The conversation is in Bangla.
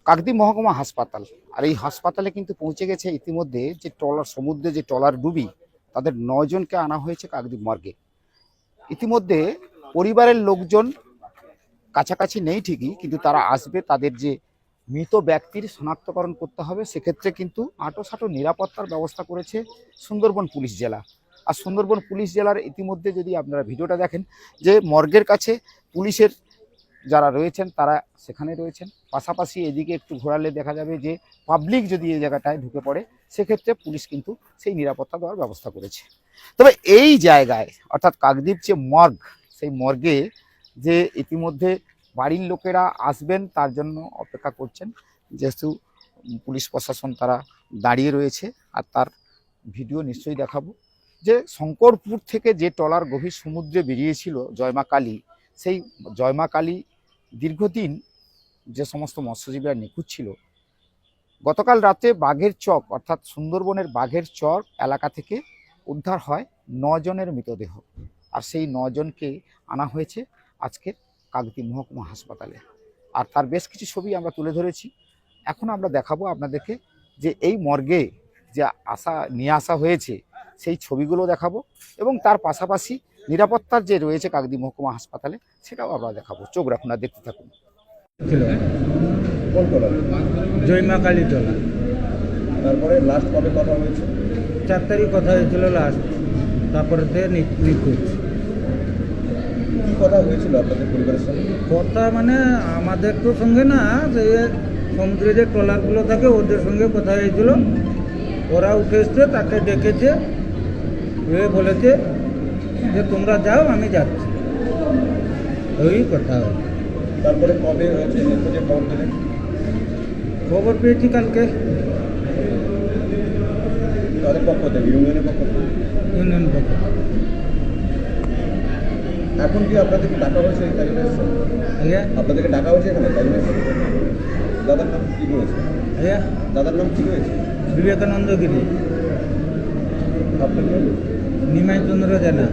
কাকদ্বীপ মহকুমা হাসপাতাল। আর এই হাসপাতালে কিন্তু পৌঁছে গেছে ইতিমধ্যে যে ট্রলার, সমুদ্রে যে ট্রলার ডুবি তাদের 9 জনকে আনা হয়েছে কাকদ্বীপ মর্গে। ইতিমধ্যে পরিবারের লোকজন কাছাকাছি নেই ঠিকই, কিন্তু তারা আসবে, তাদের যে মৃত ব্যক্তির শনাক্তকরণ করতে হবে। সেক্ষেত্রে কিন্তু আঁটোসাঁটো নিরাপত্তার ব্যবস্থা করেছে সুন্দরবন পুলিশ জেলা। আর সুন্দরবন পুলিশ জেলার ইতিমধ্যে যদি আপনারা ভিডিওটা দেখেন, যে মর্গের কাছে পুলিশের যারা রয়েছেন তারা সেখানে রয়েছেন। পাশাপাশি এদিকে একটু ঘোরালে দেখা যাবে যে পাবলিক যদি এই জায়গাটায় ঢুকে পড়ে, সেক্ষেত্রে পুলিশ কিন্তু সেই নিরাপত্তা দেওয়ার ব্যবস্থা করেছে। তবে এই জায়গায় অর্থাৎ কাকদ্বীপ যে মর্গ, সেই মর্গে যে ইতিমধ্যে বাড়ির লোকেরা আসবেন তার জন্য অপেক্ষা করছেন, যেহেতু পুলিশ প্রশাসন তারা দাঁড়িয়ে রয়েছে। আর তার ভিডিও নিশ্চয়ই দেখাবো, যে শঙ্করপুর থেকে যে ট্রলার গভীর সমুদ্রে বেরিয়েছিল জয়মা কালী, সেই জয়মা কালী দীর্ঘদিন যে সমস্ত মৎস্যজীবীরা নিখোঁজ ছিল, গতকাল রাতে বাঘের চক অর্থাৎ সুন্দরবনের বাঘের চক এলাকা থেকে উদ্ধার হয় 9 জনের মৃতদেহ। আর সেই 9 জনকে আনা হয়েছে আজকের কাকদ্বীপ মহকুমা হাসপাতালে। আর তার বেশ কিছু ছবি আমরা তুলে ধরেছি। এখন আমরা দেখাবো আপনাদেরকে যে এই মর্গে যে নিয়ে আসা হয়েছে সেই ছবিগুলো দেখাবো, এবং তার পাশাপাশি নিরাপত্তার যে রয়েছে কাকদ্বীপ মহকুমা হাসপাতালে সেটাও আমরা দেখাবো। চোখ রাখুন আর দেখতে থাকুন। জয়মা কালী টলা। তারপরে লাস্ট কবে কথা হয়েছে? 4 তারিখ কথা হয়েছিল লাস্ট, তারপরে নিখোঁজ। কি কথা হয়েছিল আপনাদের পরিবারের সঙ্গে? কথা মানে আমাদের তো সঙ্গে না, যে সমুদ্রে যে ট্রলারগুলো থাকে ওদের সঙ্গে কথা হয়েছিল। ওরা উঠে এসছে, তাকে ডেকেছে, বলেছে যে তোমরা যাও, আমি যাচ্ছি, ওই কথা হয়। তারপরে কবে হয়েছে নিখোঁজের খবর পেলেন? খবর পেয়েছি কালকে তাদের পক্ষ থেকে, ইউনিয়নের পক্ষ থেকে। ইউনিয়ন পক্ষ। এখন কি আপনাদেরকে ডাকা হয়েছে তাই জন্য এসেছেন? আইয়া আপনাদেরকে ডাকা হয়েছে এখানে তাই জন্য এসেছেন? দাদার নাম কী রয়েছে? আইয়া দাদার নাম কী রয়েছে? বিবেকানন্দ গিরি, আপনার নাম? নিমাই চন্দ্র জানা।